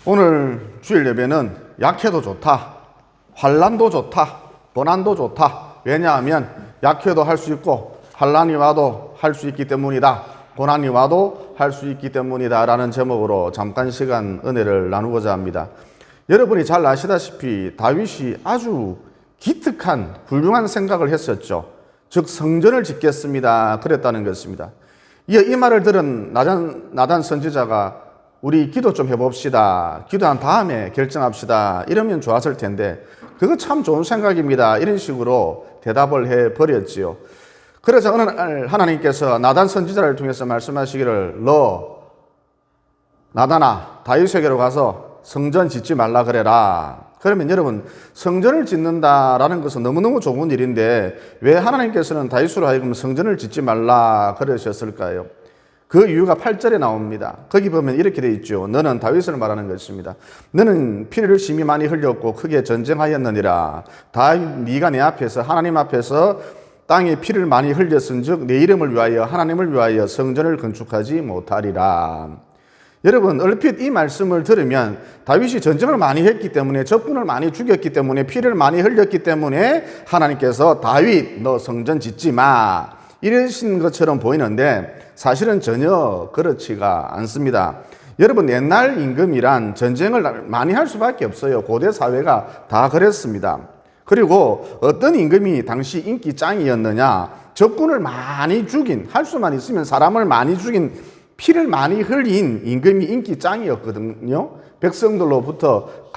오늘 주일 예배는 약해도 좋다, 환난도 좋다, 고난도 좋다. 왜냐하면 약해도 할 수 있고 환난이 와도 할 수 있기 때문이다, 고난이 와도 할 수 있기 때문이다 라는 제목으로 잠깐 시간 은혜를 나누고자 합니다. 여러분이 잘 아시다시피 다윗이 아주 기특한 훌륭한 생각을 했었죠. 즉 성전을 짓겠습니다 그랬다는 것입니다. 이 말을 들은 나단 선지자가 우리 기도 좀 해봅시다, 기도한 다음에 결정합시다 이러면 좋았을 텐데 그거 참 좋은 생각입니다 이런 식으로 대답을 해버렸지요. 그래서 어느 날 하나님께서 나단 선지자를 통해서 말씀하시기를, 너 나단아 다윗에게로 가서 성전 짓지 말라 그래라. 그러면 여러분, 성전을 짓는다라는 것은 너무너무 좋은 일인데 왜 하나님께서는 다윗으로 하여금 성전을 짓지 말라 그러셨을까요? 그 이유가 8절에 나옵니다. 거기 보면 이렇게 되어 있죠. 너는 다윗을 말하는 것입니다. 너는 피를 심히 많이 흘렸고 크게 전쟁하였느니라. 다윗 네가 내 앞에서 하나님 앞에서 땅에 피를 많이 흘렸은즉 내 이름을 위하여 하나님을 위하여 성전을 건축하지 못하리라. 여러분, 얼핏 이 말씀을 들으면 다윗이 전쟁을 많이 했기 때문에, 적군을 많이 죽였기 때문에, 피를 많이 흘렸기 때문에 하나님께서 다윗 너 성전 짓지 마 이러신 것처럼 보이는데 사실은 전혀 그렇지가 않습니다. 여러분, 옛날 임금이란 전쟁을 많이 할 수밖에 없어요. 고대 사회가 다 그랬습니다. 그리고 어떤 임금이 당시 인기 짱이었느냐, 적군을 많이 죽인, 할 수만 있으면 사람을 많이 죽인, 피를 많이 흘린 임금이 인기 짱이었거든요. 백성들로부터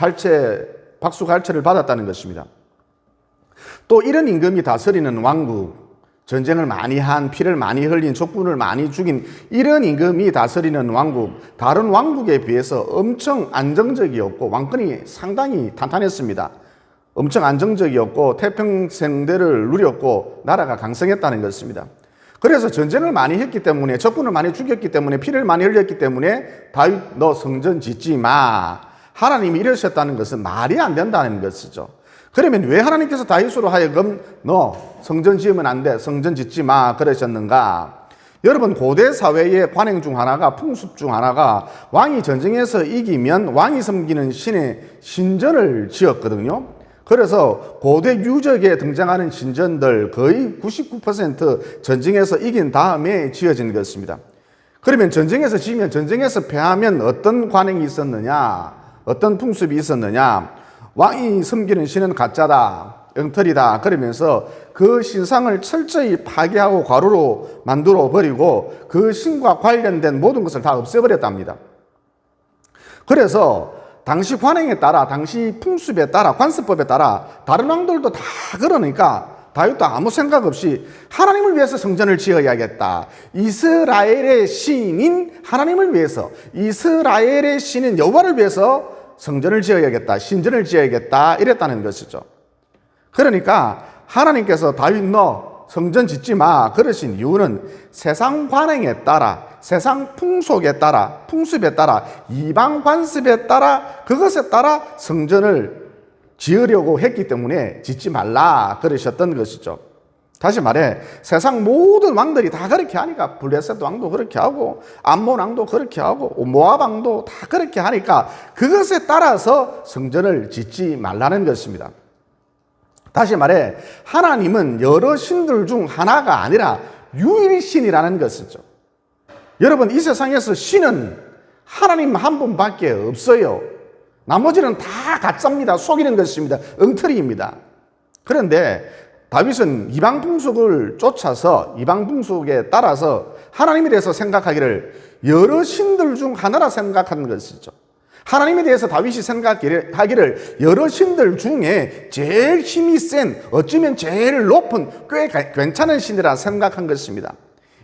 박수갈채를 받았다는 것입니다. 또 이런 임금이 다스리는 왕국, 전쟁을 많이 한, 피를 많이 흘린, 적군을 많이 죽인 이런 임금이 다스리는 왕국, 다른 왕국에 비해서 엄청 안정적이었고 왕권이 상당히 탄탄했습니다. 엄청 안정적이었고 태평성대를 누렸고 나라가 강성했다는 것입니다. 그래서 전쟁을 많이 했기 때문에, 적군을 많이 죽였기 때문에, 피를 많이 흘렸기 때문에 다윗 너 성전 짓지 마, 하나님이 이러셨다는 것은 말이 안 된다는 것이죠. 그러면 왜 하나님께서 다윗으로 하여금 너 성전 지으면 안 돼, 성전 짓지 마 그러셨는가? 여러분, 고대 사회의 관행 중 하나가, 풍습 중 하나가 왕이 전쟁에서 이기면 왕이 섬기는 신의 신전을 지었거든요. 그래서 고대 유적에 등장하는 신전들 거의 99% 전쟁에서 이긴 다음에 지어진 것입니다. 그러면 전쟁에서 지면, 전쟁에서 패하면 어떤 관행이 있었느냐, 어떤 풍습이 있었느냐? 왕이 섬기는 신은 가짜다, 엉터리다 그러면서 그 신상을 철저히 파괴하고 가루로 만들어 버리고 그 신과 관련된 모든 것을 다 없애버렸답니다. 그래서 당시 관행에 따라, 당시 풍습에 따라, 관습법에 따라 다른 왕들도 다 그러니까 다윗도 아무 생각 없이 하나님을 위해서 성전을 지어야겠다, 이스라엘의 신인 하나님을 위해서, 이스라엘의 신인 여호와를 위해서 성전을 지어야겠다, 신전을 지어야겠다 이랬다는 것이죠. 그러니까 하나님께서 다윗 너 성전 짓지 마 그러신 이유는 세상 관행에 따라, 세상 풍속에 따라, 풍습에 따라, 이방 관습에 따라, 그것에 따라 성전을 지으려고 했기 때문에 짓지 말라 그러셨던 것이죠. 다시 말해, 세상 모든 왕들이 다 그렇게 하니까, 블레셋 왕도 그렇게 하고 암몬 왕도 그렇게 하고 모압 왕도 다 그렇게 하니까 그것에 따라서 성전을 짓지 말라는 것입니다. 다시 말해, 하나님은 여러 신들 중 하나가 아니라 유일신이라는 것이죠. 여러분, 이 세상에서 신은 하나님 한 분밖에 없어요. 나머지는 다 가짜입니다. 속이는 것입니다. 엉터리입니다. 그런데 다윗은 이방 풍속을 쫓아서, 이방 풍속에 따라서 하나님에 대해서 생각하기를 여러 신들 중 하나라 생각하는 것이죠. 하나님에 대해서 다윗이 생각하기를 여러 신들 중에 제일 힘이 센, 어쩌면 제일 높은, 꽤 괜찮은 신이라 생각한 것입니다.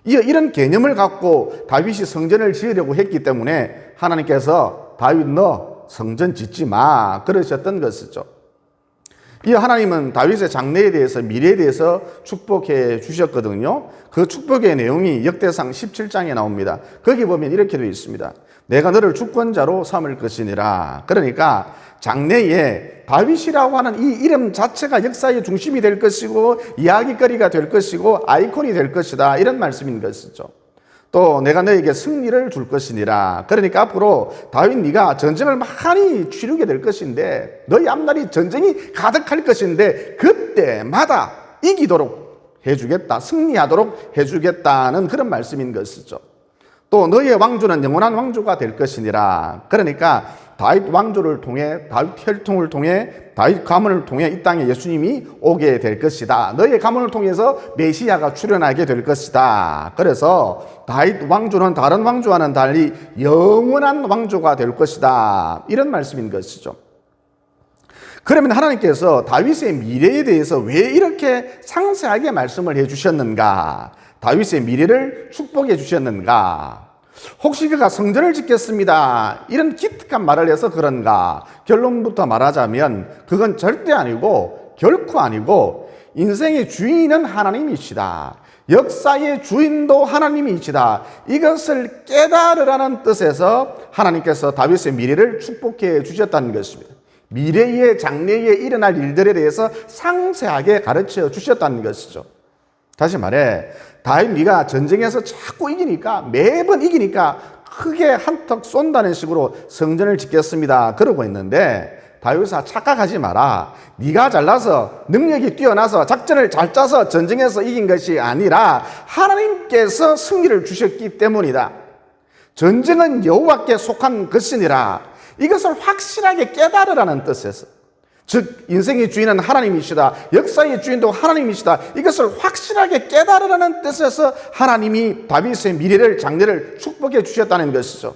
이런 개념을 갖고 다윗이 성전을 지으려고 했기 때문에 하나님께서 다윗 너 성전 짓지 마 그러셨던 것이죠. 이 하나님은 다윗의 장래에 대해서, 미래에 대해서 축복해 주셨거든요. 그 축복의 내용이 역대상 17장에 나옵니다. 거기 보면 이렇게 되어 있습니다. 내가 너를 주권자로 삼을 것이니라. 그러니까 장래에 다윗이라고 하는 이 이름 자체가 역사의 중심이 될 것이고 이야기거리가 될 것이고 아이콘이 될 것이다 이런 말씀인 것이죠. 또 내가 너에게 승리를 줄 것이니라. 그러니까 앞으로 다윗 네가 전쟁을 많이 치르게 될 것인데 너희 앞날이 전쟁이 가득할 것인데 그때마다 이기도록 해주겠다, 승리하도록 해주겠다는 그런 말씀인 것이죠. 또 너희의 왕조는 영원한 왕조가 될 것이니라. 그러니까 다윗 왕조를 통해, 다윗 혈통을 통해, 다윗 가문을 통해 이 땅에 예수님이 오게 될 것이다. 너희의 가문을 통해서 메시아가 출현하게 될 것이다. 그래서 다윗 왕조는 다른 왕조와는 달리 영원한 왕조가 될 것이다. 이런 말씀인 것이죠. 그러면 하나님께서 다윗의 미래에 대해서 왜 이렇게 상세하게 말씀을 해주셨는가? 다윗의 미래를 축복해 주셨는가? 혹시 그가 성전을 짓겠습니다, 이런 기특한 말을 해서 그런가? 결론부터 말하자면 그건 절대 아니고 결코 아니고 인생의 주인은 하나님이시다, 역사의 주인도 하나님이시다, 이것을 깨달으라는 뜻에서 하나님께서 다윗의 미래를 축복해 주셨다는 것입니다. 미래의 장래에 일어날 일들에 대해서 상세하게 가르쳐 주셨다는 것이죠. 다시 말해, 다윗 네가 전쟁에서 자꾸 이기니까, 매번 이기니까 크게 한턱 쏜다는 식으로 성전을 짓겠습니다 그러고 있는데, 다윗아 착각하지 마라. 네가 잘나서 능력이 뛰어나서 작전을 잘 짜서 전쟁에서 이긴 것이 아니라 하나님께서 승리를 주셨기 때문이다. 전쟁은 여호와께 속한 것이니라. 이것을 확실하게 깨달으라는 뜻에서, 즉 인생의 주인은 하나님이시다, 역사의 주인도 하나님이시다, 이것을 확실하게 깨달으라는 뜻에서 하나님이 다윗의 미래를, 장래를 축복해 주셨다는 것이죠.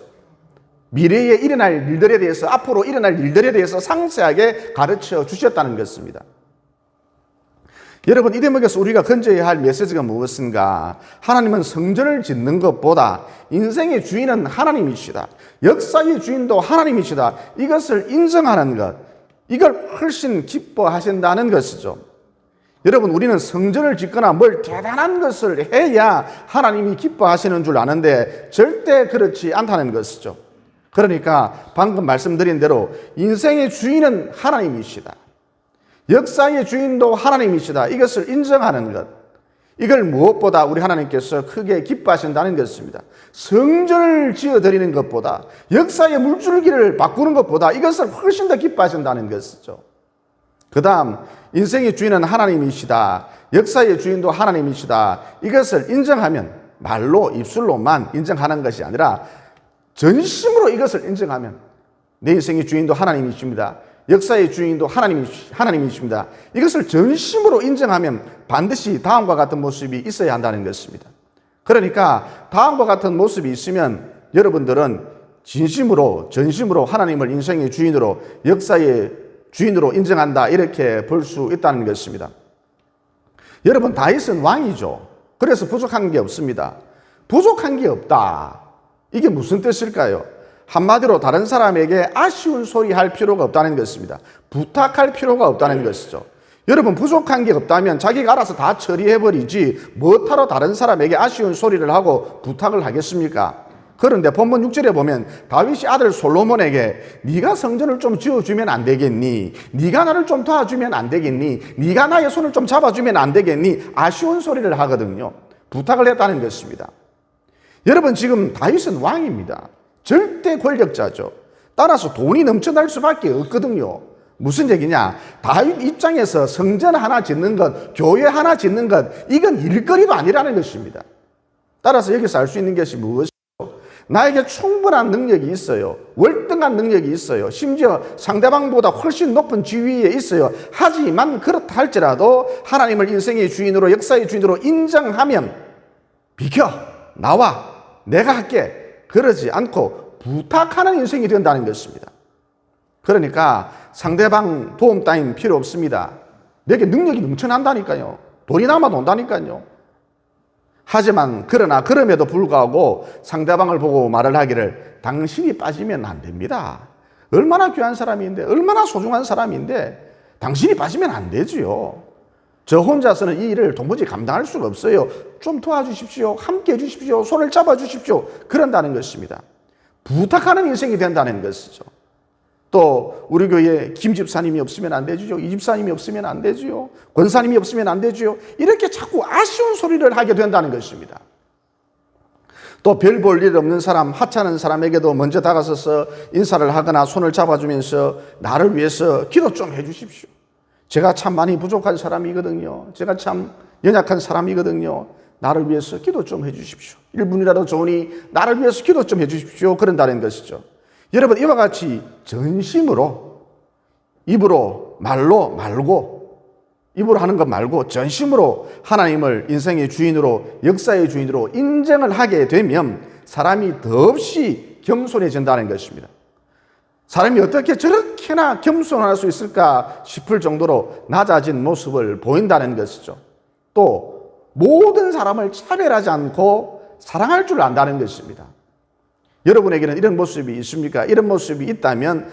미래에 일어날 일들에 대해서, 앞으로 일어날 일들에 대해서 상세하게 가르쳐 주셨다는 것입니다. 여러분, 이 대목에서 우리가 건져야 할 메시지가 무엇인가? 하나님은 성전을 짓는 것보다 인생의 주인은 하나님이시다, 역사의 주인도 하나님이시다, 이것을 인정하는 것, 이걸 훨씬 기뻐하신다는 것이죠. 여러분, 우리는 성전을 짓거나 뭘 대단한 것을 해야 하나님이 기뻐하시는 줄 아는데 절대 그렇지 않다는 것이죠. 그러니까 방금 말씀드린 대로 인생의 주인은 하나님이시다, 역사의 주인도 하나님이시다, 이것을 인정하는 것, 이걸 무엇보다 우리 하나님께서 크게 기뻐하신다는 것입니다. 성전을 지어드리는 것보다, 역사의 물줄기를 바꾸는 것보다 이것을 훨씬 더 기뻐하신다는 것이죠. 그 다음, 인생의 주인은 하나님이시다, 역사의 주인도 하나님이시다, 이것을 인정하면, 말로 입술로만 인정하는 것이 아니라 전심으로 이것을 인정하면, 내 인생의 주인도 하나님이십니다, 역사의 주인도 하나님이십니다, 이것을 전심으로 인정하면 반드시 다음과 같은 모습이 있어야 한다는 것입니다. 그러니까 다음과 같은 모습이 있으면 여러분들은 진심으로, 전심으로 하나님을 인생의 주인으로, 역사의 주인으로 인정한다, 이렇게 볼 수 있다는 것입니다. 여러분, 다윗은 왕이죠. 그래서 부족한 게 없습니다. 부족한 게 없다, 이게 무슨 뜻일까요? 한마디로 다른 사람에게 아쉬운 소리 할 필요가 없다는 것입니다. 부탁할 필요가 없다는 것이죠. 여러분, 부족한 게 없다면 자기가 알아서 다 처리해버리지 뭐하러 다른 사람에게 아쉬운 소리를 하고 부탁을 하겠습니까? 그런데 본문 6절에 보면 다윗이 아들 솔로몬에게 네가 성전을 좀 지어주면 안 되겠니? 네가 나를 좀 도와주면 안 되겠니? 네가 나의 손을 좀 잡아주면 안 되겠니? 아쉬운 소리를 하거든요. 부탁을 했다는 것입니다. 여러분, 지금 다윗은 왕입니다. 절대 권력자죠. 따라서 돈이 넘쳐날 수밖에 없거든요. 무슨 얘기냐? 다윗 입장에서 성전 하나 짓는 것, 교회 하나 짓는 것, 이건 일거리도 아니라는 것입니다. 따라서 여기서 알 수 있는 것이 무엇이죠? 나에게 충분한 능력이 있어요. 월등한 능력이 있어요. 심지어 상대방보다 훨씬 높은 지위에 있어요. 하지만 그렇다 할지라도 하나님을 인생의 주인으로, 역사의 주인으로 인정하면 비켜, 나와, 내가 할게, 그러지 않고 부탁하는 인생이 된다는 것입니다. 그러니까 상대방 도움 따윈 필요 없습니다. 내게 능력이 넘쳐난다니까요. 돈이 남아도 온다니까요. 하지만 그러나 그럼에도 불구하고 상대방을 보고 말을 하기를 당신이 빠지면 안 됩니다. 얼마나 귀한 사람인데, 얼마나 소중한 사람인데 당신이 빠지면 안 되지요. 저 혼자서는 이 일을 도무지 감당할 수가 없어요. 좀 도와주십시오. 함께 해주십시오. 손을 잡아주십시오. 그런다는 것입니다. 부탁하는 인생이 된다는 것이죠. 또 우리 교회에 김 집사님이 없으면 안 되죠. 이 집사님이 없으면 안 되죠. 권사님이 없으면 안 되죠. 이렇게 자꾸 아쉬운 소리를 하게 된다는 것입니다. 또 별 볼 일 없는 사람, 하찮은 사람에게도 먼저 다가서서 인사를 하거나 손을 잡아주면서 나를 위해서 기도 좀 해주십시오. 제가 참 많이 부족한 사람이거든요. 제가 참 연약한 사람이거든요. 나를 위해서 기도 좀 해주십시오. 1분이라도 좋으니 나를 위해서 기도 좀 해주십시오. 그런다는 것이죠. 여러분, 이와 같이 전심으로, 입으로 말로 말고, 입으로 하는 것 말고 전심으로 하나님을 인생의 주인으로, 역사의 주인으로 인정을 하게 되면 사람이 더없이 겸손해진다는 것입니다. 사람이 어떻게 저렇게나 겸손할 수 있을까 싶을 정도로 낮아진 모습을 보인다는 것이죠. 또 모든 사람을 차별하지 않고 사랑할 줄 안다는 것입니다. 여러분에게는 이런 모습이 있습니까? 이런 모습이 있다면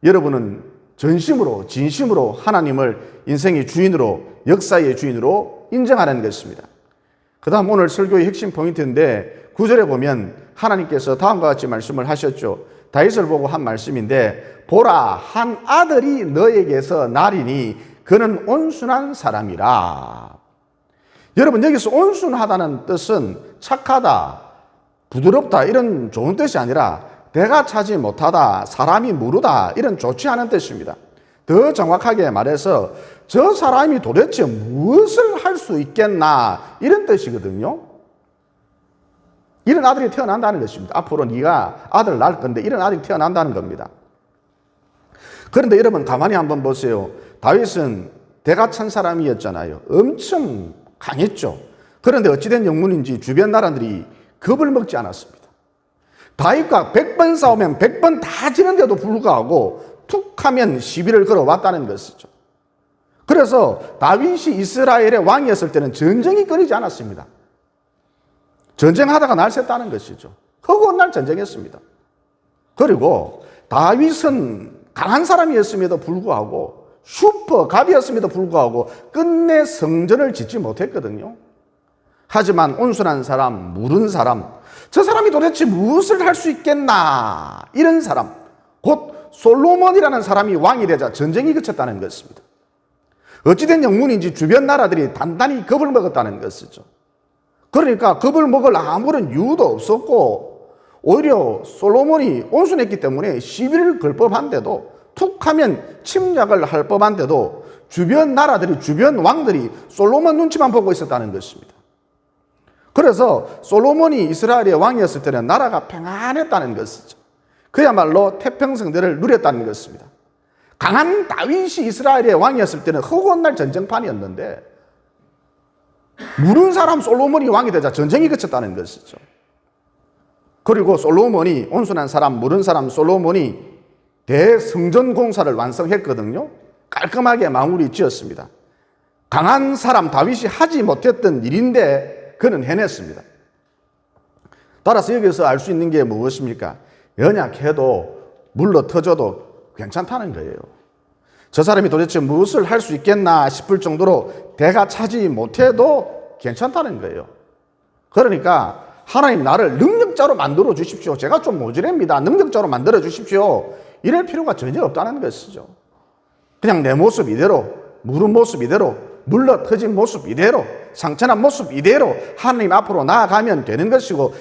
여러분은 전심으로 진심으로 하나님을 인생의 주인으로, 역사의 주인으로 인정하는 것입니다. 그 다음 오늘 설교의 핵심 포인트인데 9절에 보면 하나님께서 다음과 같이 말씀을 하셨죠. 다윗을 보고 한 말씀인데, 보라, 한 아들이 너에게서 나리니 그는 온순한 사람이라. 여러분, 여기서 온순하다는 뜻은 착하다, 부드럽다 이런 좋은 뜻이 아니라 대가 차지 못하다, 사람이 무르다 이런 좋지 않은 뜻입니다. 더 정확하게 말해서 저 사람이 도대체 무엇을 할 수 있겠나 이런 뜻이거든요. 이런 아들이 태어난다는 것입니다. 앞으로 네가 아들 낳을 건데 이런 아들이 태어난다는 겁니다. 그런데 여러분 가만히 한번 보세요. 다윗은 대가 찬 사람이었잖아요. 엄청 강했죠. 그런데 어찌된 영문인지 주변 나라들이 겁을 먹지 않았습니다. 다윗과 100번 싸우면 100번 다 지는데도 불구하고 툭 하면 시비를 걸어왔다는 것이죠. 그래서 다윗이 이스라엘의 왕이었을 때는 전쟁이 끊이지 않았습니다. 전쟁하다가 날 샜다는 것이죠. 허구한 날 전쟁했습니다. 그리고 다윗은 강한 사람이었음에도 불구하고 슈퍼 갑이었음에도 불구하고 끝내 성전을 짓지 못했거든요. 하지만 온순한 사람, 무른 사람, 저 사람이 도대체 무엇을 할 수 있겠나 이런 사람, 곧 솔로몬이라는 사람이 왕이 되자 전쟁이 그쳤다는 것입니다. 어찌된 영문인지 주변 나라들이 단단히 겁을 먹었다는 것이죠. 그러니까 겁을 먹을 아무런 이유도 없었고 오히려 솔로몬이 온순했기 때문에 시비를 걸 법한데도 툭 하면 침략을 할 법한데도 주변 나라들이, 주변 왕들이 솔로몬 눈치만 보고 있었다는 것입니다. 그래서 솔로몬이 이스라엘의 왕이었을 때는 나라가 평안했다는 것이죠. 그야말로 태평성대를 누렸다는 것입니다. 강한 다윗이 이스라엘의 왕이었을 때는 허구한 날 전쟁판이었는데 무른 사람 솔로몬이 왕이 되자 전쟁이 그쳤다는 것이죠. 그리고 솔로몬이, 온순한 사람, 무른 사람 솔로몬이 대성전 공사를 완성했거든요. 깔끔하게 마무리 지었습니다. 강한 사람 다윗이 하지 못했던 일인데 그는 해냈습니다. 따라서 여기서 알 수 있는 게 무엇입니까? 연약해도 물러터져도 괜찮다는 거예요. 저 사람이 도대체 무엇을 할 수 있겠나 싶을 정도로 대가 차지 못해도 괜찮다는 거예요. 그러니까 하나님 나를 능력자로 만들어 주십시오. 제가 좀 모자랍니다. 능력자로 만들어 주십시오. 이럴 필요가 전혀 없다는 것이죠. 그냥 내 모습 이대로, 무른 모습 이대로, 물러터진 모습 이대로, 상처난 모습 이대로 하나님 앞으로 나아가면 되는 것이고,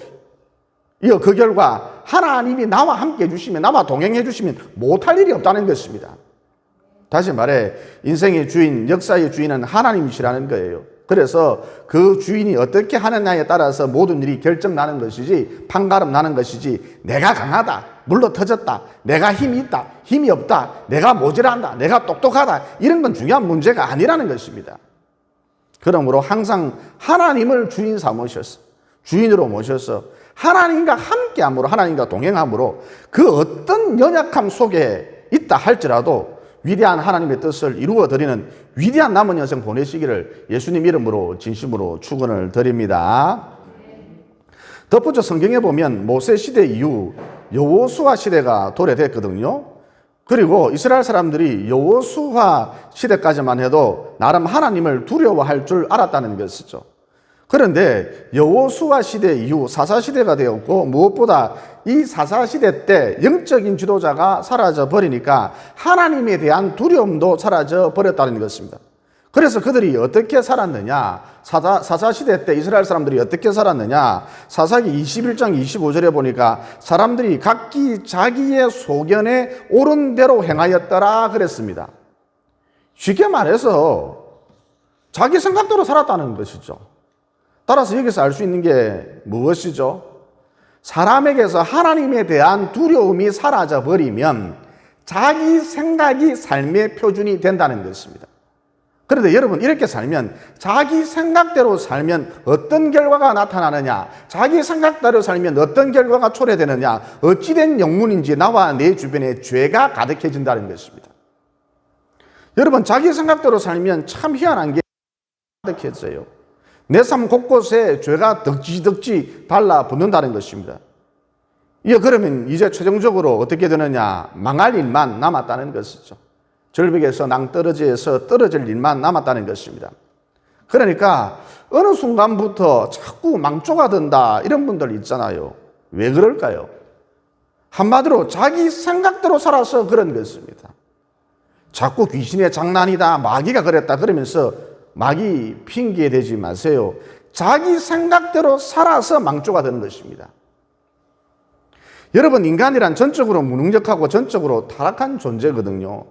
이어 그 결과 하나님이 나와 함께 해주시면, 나와 동행해 주시면 못할 일이 없다는 것입니다. 다시 말해 인생의 주인, 역사의 주인은 하나님이시라는 거예요. 그래서 그 주인이 어떻게 하느냐에 따라서 모든 일이 결정나는 것이지, 판가름 나는 것이지, 내가 강하다, 물러터졌다, 내가 힘이 있다, 힘이 없다, 내가 모자란다, 내가 똑똑하다, 이런 건 중요한 문제가 아니라는 것입니다. 그러므로 항상 하나님을 주인 삼으셔서, 주인으로 모셔서 하나님과 함께함으로, 하나님과 동행함으로 그 어떤 연약함 속에 있다 할지라도 위대한 하나님의 뜻을 이루어드리는 위대한 남은 여생 보내시기를 예수님 이름으로 진심으로 축원을 드립니다. 덧붙여 성경에 보면 모세 시대 이후 여호수아 시대가 도래됐거든요. 그리고 이스라엘 사람들이 여호수아 시대까지만 해도 나름 하나님을 두려워할 줄 알았다는 것이죠. 그런데 여호수아 시대 이후 사사시대가 되었고, 무엇보다 이 사사시대 때 영적인 지도자가 사라져 버리니까 하나님에 대한 두려움도 사라져 버렸다는 것입니다. 그래서 그들이 어떻게 살았느냐? 사사시대 때 이스라엘 사람들이 어떻게 살았느냐? 사사기 21장 25절에 보니까 사람들이 각기 자기의 소견에 옳은 대로 행하였더라 그랬습니다. 쉽게 말해서 자기 생각대로 살았다는 것이죠. 따라서 여기서 알 수 있는 게 무엇이죠? 사람에게서 하나님에 대한 두려움이 사라져 버리면 자기 생각이 삶의 표준이 된다는 것입니다. 그런데 여러분, 이렇게 살면, 자기 생각대로 살면 어떤 결과가 나타나느냐, 자기 생각대로 살면 어떤 결과가 초래되느냐, 어찌된 영문인지 나와 내 주변에 죄가 가득해진다는 것입니다. 여러분, 자기 생각대로 살면 참 희한한 게 가득해져요. 내 삶 곳곳에 죄가 덕지덕지 달라붙는다는 것입니다. 그러면 이제 최종적으로 어떻게 되느냐, 망할 일만 남았다는 것이죠. 절벽에서 낭떠러지에서 떨어질 일만 남았다는 것입니다. 그러니까 어느 순간부터 자꾸 망조가 든다, 이런 분들 있잖아요. 왜 그럴까요? 한마디로 자기 생각대로 살아서 그런 것입니다. 자꾸 귀신의 장난이다, 마귀가 그랬다 그러면서 마귀 핑계 대지 마세요. 자기 생각대로 살아서 망조가 되는 것입니다. 여러분, 인간이란 전적으로 무능력하고 전적으로 타락한 존재거든요.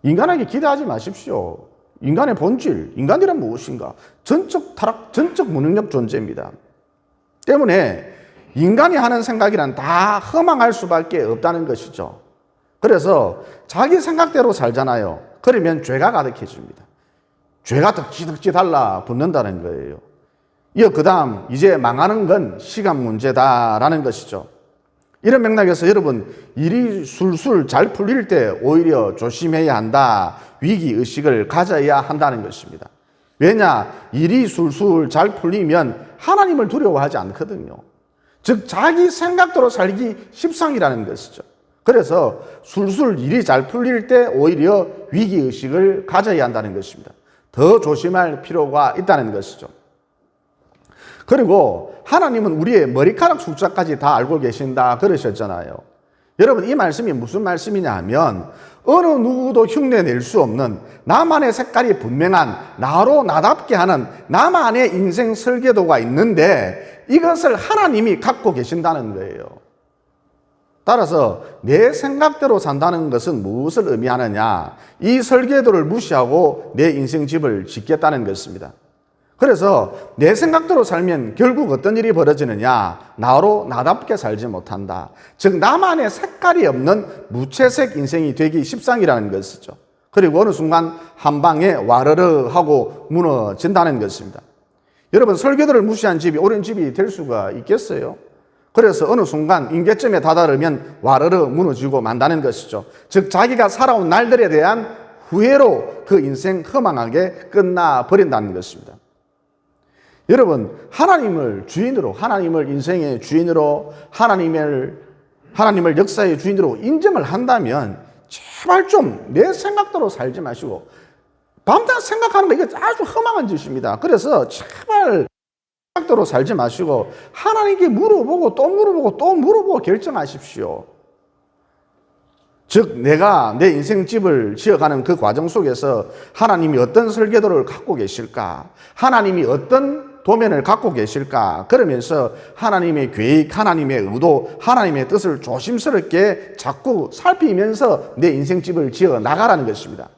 인간에게 기대하지 마십시오. 인간의 본질, 인간이란 무엇인가? 전적 타락, 전적 무능력 존재입니다. 때문에 인간이 하는 생각이란 다 허망할 수밖에 없다는 것이죠. 그래서 자기 생각대로 살잖아요. 그러면 죄가 가득해집니다. 죄가 덕지덕지 달라붙는다는 거예요. 그 다음 이제 망하는 건 시간 문제다라는 것이죠. 이런 맥락에서 여러분, 일이 술술 잘 풀릴 때 오히려 조심해야 한다, 위기의식을 가져야 한다는 것입니다. 왜냐? 일이 술술 잘 풀리면 하나님을 두려워하지 않거든요. 즉 자기 생각대로 살기 십상이라는 것이죠. 그래서 술술 일이 잘 풀릴 때 오히려 위기의식을 가져야 한다는 것입니다. 더 조심할 필요가 있다는 것이죠. 그리고 하나님은 우리의 머리카락 숫자까지 다 알고 계신다 그러셨잖아요. 여러분, 이 말씀이 무슨 말씀이냐 하면 어느 누구도 흉내낼 수 없는 나만의 색깔이 분명한, 나로 나답게 하는 나만의 인생 설계도가 있는데 이것을 하나님이 갖고 계신다는 거예요. 따라서 내 생각대로 산다는 것은 무엇을 의미하느냐? 이 설계도를 무시하고 내 인생집을 짓겠다는 것입니다. 그래서 내 생각대로 살면 결국 어떤 일이 벌어지느냐? 나로 나답게 살지 못한다. 즉 나만의 색깔이 없는 무채색 인생이 되기 십상이라는 것이죠. 그리고 어느 순간 한 방에 와르르 하고 무너진다는 것입니다. 여러분, 설계도를 무시한 집이 옳은 집이 될 수가 있겠어요? 그래서 어느 순간 임계점에 다다르면 와르르 무너지고 만다는 것이죠. 즉 자기가 살아온 날들에 대한 후회로 그 인생 허망하게 끝나버린다는 것입니다. 여러분, 하나님을 주인으로, 하나님을 인생의 주인으로, 하나님을 역사의 주인으로 인정을 한다면 제발 좀 내 생각대로 살지 마시고, 밤낮 생각하는 거 이거 아주 허망한 짓입니다. 그래서 제발 생각대로 살지 마시고 하나님께 물어보고 또 물어보고 또 물어보고 결정하십시오. 즉 내가 내 인생집을 지어가는 그 과정 속에서 하나님이 어떤 설계도를 갖고 계실까, 하나님이 어떤 도면을 갖고 계실까, 그러면서 하나님의 계획, 하나님의 의도, 하나님의 뜻을 조심스럽게 자꾸 살피면서 내 인생집을 지어 나가라는 것입니다.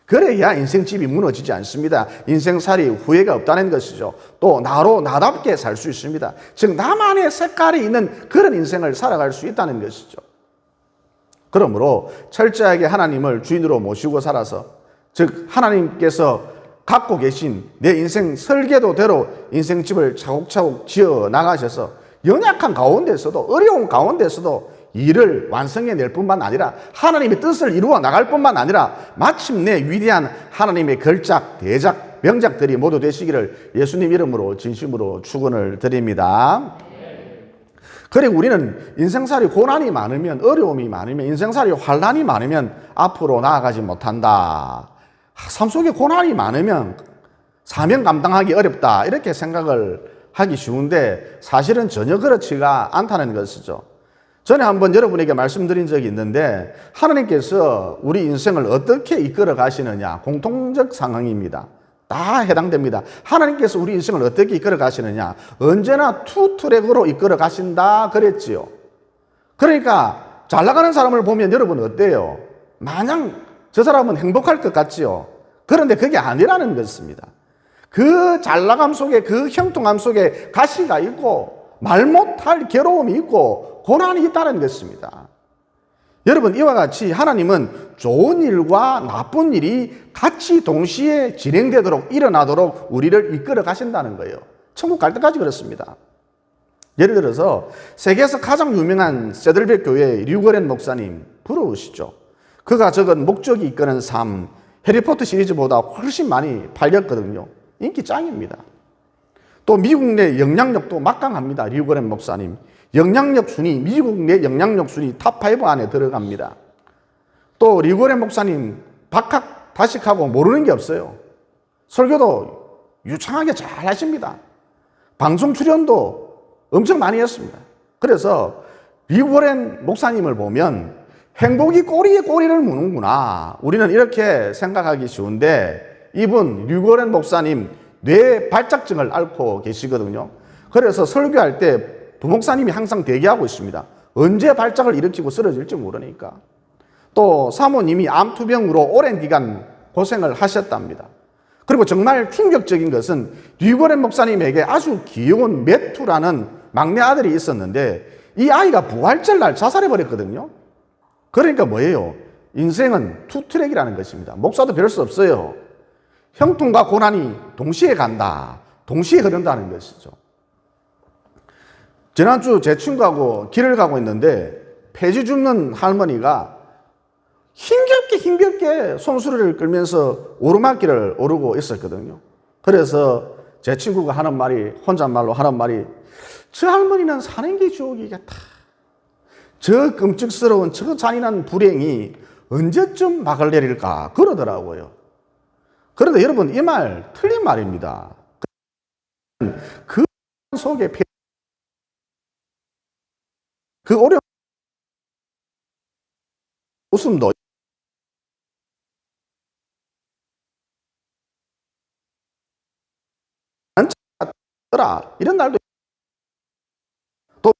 그래야 인생집이 무너지지 않습니다. 인생살이 후회가 없다는 것이죠. 또 나로 나답게 살 수 있습니다. 즉 나만의 색깔이 있는 그런 인생을 살아갈 수 있다는 것이죠. 그러므로 철저하게 하나님을 주인으로 모시고 살아서, 즉 하나님께서 갖고 계신 내 인생 설계도대로 인생집을 차곡차곡 지어 나가셔서 연약한 가운데서도, 어려운 가운데서도 일을 완성해낼 뿐만 아니라 하나님의 뜻을 이루어 나갈 뿐만 아니라 마침내 위대한 하나님의 걸작, 대작, 명작들이 모두 되시기를 예수님 이름으로 진심으로 축원을 드립니다. 그리고 우리는 인생살이 고난이 많으면, 어려움이 많으면, 인생살이 환난이 많으면 앞으로 나아가지 못한다. 삶 속에 고난이 많으면 사명 감당하기 어렵다, 이렇게 생각을 하기 쉬운데 사실은 전혀 그렇지가 않다는 것이죠. 전에 한번 여러분에게 말씀드린 적이 있는데 하나님께서 우리 인생을 어떻게 이끌어 가시느냐 공통적 상황입니다. 다 해당됩니다. 하나님께서 우리 인생을 어떻게 이끌어 가시느냐 언제나 투 트랙으로 이끌어 가신다 그랬지요. 그러니까 잘 나가는 사람을 보면 여러분 어때요? 마냥 저 사람은 행복할 것 같지요. 그런데 그게 아니라는 것입니다. 그 잘나감 속에 그 형통함 속에 가시가 있고 말 못할 괴로움이 있고 고난이 있다는 것입니다. 여러분 이와 같이 하나님은 좋은 일과 나쁜 일이 같이 동시에 진행되도록 일어나도록 우리를 이끌어 가신다는 거예요. 천국 갈 때까지 그렇습니다. 예를 들어서 세계에서 가장 유명한 세들백 교회의 류거렌 목사님 부러우시죠? 그가 적은 목적이 이끄는 삶 해리포터 시리즈보다 훨씬 많이 팔렸거든요. 인기 짱입니다. 또 미국 내 영향력도 막강합니다. 류거렌 목사님. 영향력 순위, 미국 내 영향력 순위 탑5 안에 들어갑니다. 또 류거렌 목사님 박학 다식하고 모르는 게 없어요. 설교도 유창하게 잘 하십니다. 방송 출연도 엄청 많이 했습니다. 그래서 류거렌 목사님을 보면 행복이 꼬리에 꼬리를 무는구나. 우리는 이렇게 생각하기 쉬운데 이분 류거렌 목사님 뇌 발작증을 앓고 계시거든요. 그래서 설교할 때 부목사님이 항상 대기하고 있습니다. 언제 발작을 일으키고 쓰러질지 모르니까. 또 사모님이 암투병으로 오랜 기간 고생을 하셨답니다. 그리고 정말 충격적인 것은 류거렌 목사님에게 아주 귀여운 매투라는 막내 아들이 있었는데 이 아이가 부활절 날 자살해버렸거든요. 그러니까 뭐예요? 인생은 투트랙이라는 것입니다. 목사도 별 수 없어요. 형통과 고난이 동시에 간다. 동시에 흐른다는 것이죠. 지난주 제 친구하고 길을 가고 있는데 폐지 줍는 할머니가 힘겹게 손수레를 끌면서 오르막길을 오르고 있었거든요. 그래서 제 친구가 하는 말이 혼잣말로 하는 말이 저 할머니는 사는 게 지옥이겠다. 저 끔찍스러운 저 잔인한 불행이 언제쯤 막을 내릴까 그러더라고요. 그런데 여러분 이 말 틀린 말입니다. 그 속에 그 어려운 웃음도 않더라 이런 날도 또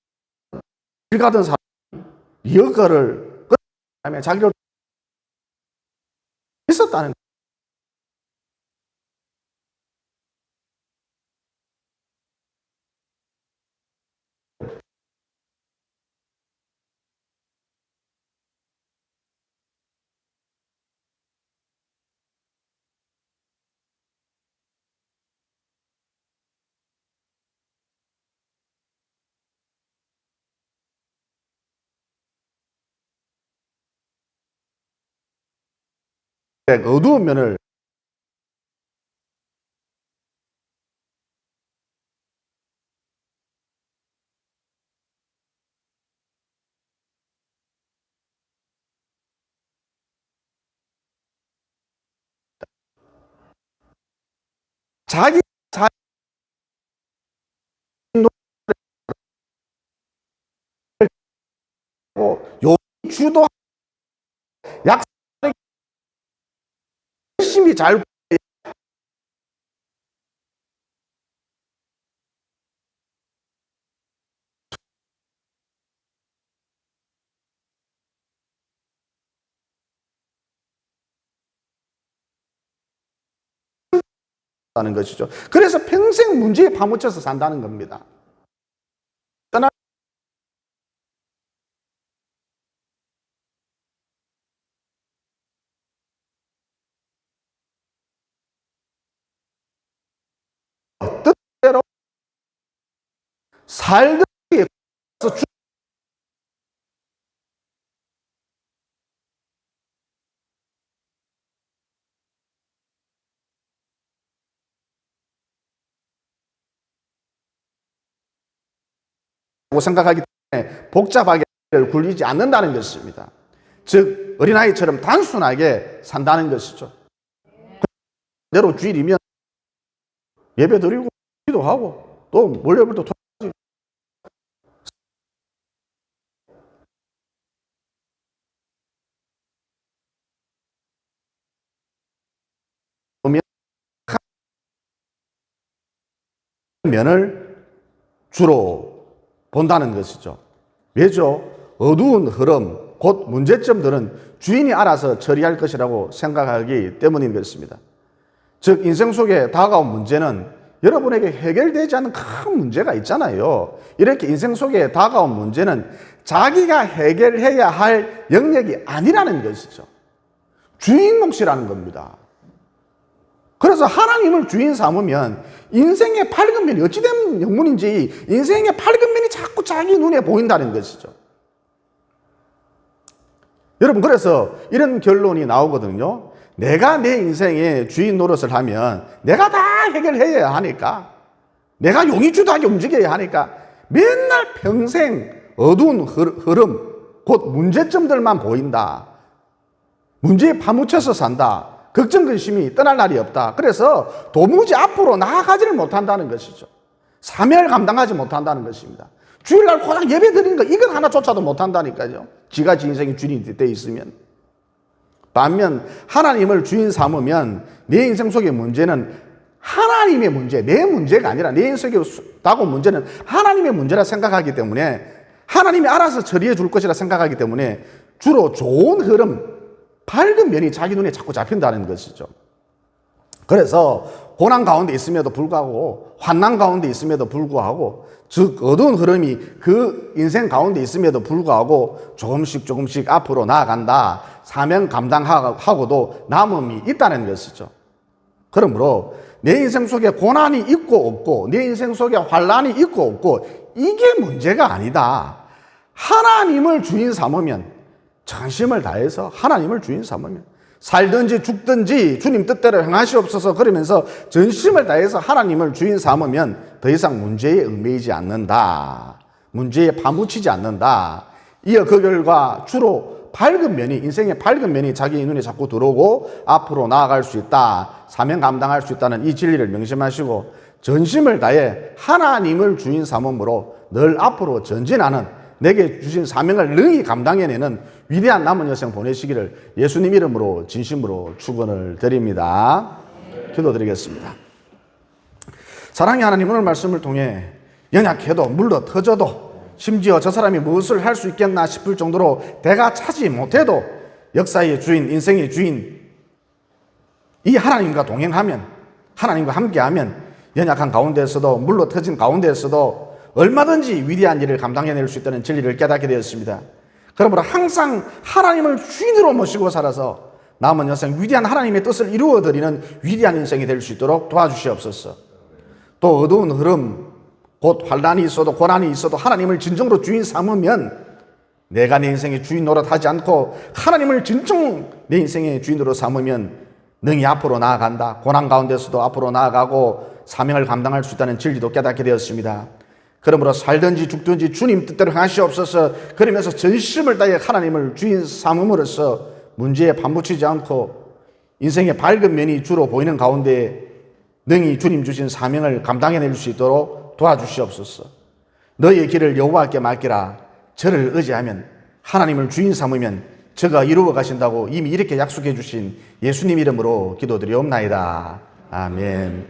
길 가던 사람 여거를 하면 자기를 있었다는 어두운 면을 자기 요 주도 약 열심히 잘 하는 것이죠. 그래서 평생 문제에 파묻혀서 산다는 겁니다. 뜻대로 살기 위해서 죽고 생각하기 때문에 복잡하게 굴리지 않는다는 것입니다. 즉 어린아이처럼 단순하게 산다는 것이죠. 대로 주일이면 예배 드리고 기도하고 또 월요일도 면을 주로 본다는 것이죠. 왜죠? 어두운 흐름, 곧 문제점들은 주인이 알아서 처리할 것이라고 생각하기 때문인 것입니다. 즉 인생 속에 다가온 문제는 여러분에게 해결되지 않는 큰 문제가 있잖아요. 이렇게 인생 속에 다가온 문제는 자기가 해결해야 할 영역이 아니라는 것이죠. 주인 몫이라는 겁니다. 그래서 하나님을 주인 삼으면 인생의 밝은 면이 어찌된 영문인지 인생의 밝은 면이 자꾸 자기 눈에 보인다는 것이죠. 여러분, 그래서 이런 결론이 나오거든요. 내가 내 인생의 주인 노릇을 하면 내가 다 해결해야 하니까, 내가 용의주도하게 움직여야 하니까 맨날 평생 어두운 흐름, 곧 문제점들만 보인다. 문제에 파묻혀서 산다. 걱정 근심이 떠날 날이 없다. 그래서 도무지 앞으로 나아가지를 못한다는 것이죠. 사명을 감당하지 못한다는 것입니다. 주일날 고작 예배 드리는 거 이건 하나조차도 못한다니까요. 지가 지 인생의 주인이 돼 있으면. 반면 하나님을 주인 삼으면 내 인생 속의 문제는 하나님의 문제, 내 문제가 아니라 내 인생 속에 다가온 문제는 하나님의 문제라 생각하기 때문에, 하나님이 알아서 처리해 줄 것이라 생각하기 때문에 주로 좋은 흐름, 밝은 면이 자기 눈에 자꾸 잡힌다는 것이죠. 그래서 고난 가운데 있음에도 불구하고, 환난 가운데 있음에도 불구하고, 즉 어두운 흐름이 그 인생 가운데 있음에도 불구하고 조금씩 앞으로 나아간다. 사명 감당하고도 남음이 있다는 것이죠. 그러므로 내 인생 속에 고난이 있고 없고, 내 인생 속에 환난이 있고 없고, 이게 문제가 아니다. 하나님을 주인 삼으면, 전심을 다해서 하나님을 주인 삼으면, 살든지 죽든지 주님 뜻대로 행하시옵소서 그러면서 전심을 다해서 하나님을 주인 삼으면 더 이상 문제에 얽매이지 않는다. 문제에 파묻히지 않는다. 이어 그 결과 주로 밝은 면이, 인생의 밝은 면이 자기 눈에 자꾸 들어오고 앞으로 나아갈 수 있다. 사명 감당할 수 있다는 이 진리를 명심하시고 전심을 다해 하나님을 주인 삼음으로 늘 앞으로 전진하는, 내게 주신 사명을 능히 감당해내는 위대한 남은 여생 보내시기를 예수님 이름으로 진심으로 축원을 드립니다. 기도드리겠습니다. 사랑의 하나님, 오늘 말씀을 통해 연약해도 물러 터져도 심지어 저 사람이 무엇을 할 수 있겠나 싶을 정도로 내가 차지 못해도 역사의 주인, 인생의 주인 이 하나님과 동행하면, 하나님과 함께하면 연약한 가운데에서도 물러 터진 가운데에서도 얼마든지 위대한 일을 감당해낼 수 있다는 진리를 깨닫게 되었습니다. 그러므로 항상 하나님을 주인으로 모시고 살아서 남은 여생 위대한 하나님의 뜻을 이루어드리는 위대한 인생이 될 수 있도록 도와주시옵소서. 또 어두운 흐름, 곧 환난이 있어도 고난이 있어도 하나님을 진정으로 주인 삼으면 내가 내 인생의 주인 노릇하지 않고 하나님을 진정 내 인생의 주인으로 삼으면 능히 앞으로 나아간다. 고난 가운데서도 앞으로 나아가고 사명을 감당할 수 있다는 진리도 깨닫게 되었습니다. 그러므로 살든지 죽든지 주님 뜻대로 행하시옵소서 그러면서 전심을 다해 하나님을 주인 삼음으로써 문제에 파묻히지 않고 인생의 밝은 면이 주로 보이는 가운데 능히 주님 주신 사명을 감당해낼 수 있도록 도와주시옵소서. 너의 길을 여호와께 맡기라. 저를 의지하면, 하나님을 주인 삼으면 저가 이루어 가신다고 이미 이렇게 약속해 주신 예수님 이름으로 기도드리옵나이다. 아멘.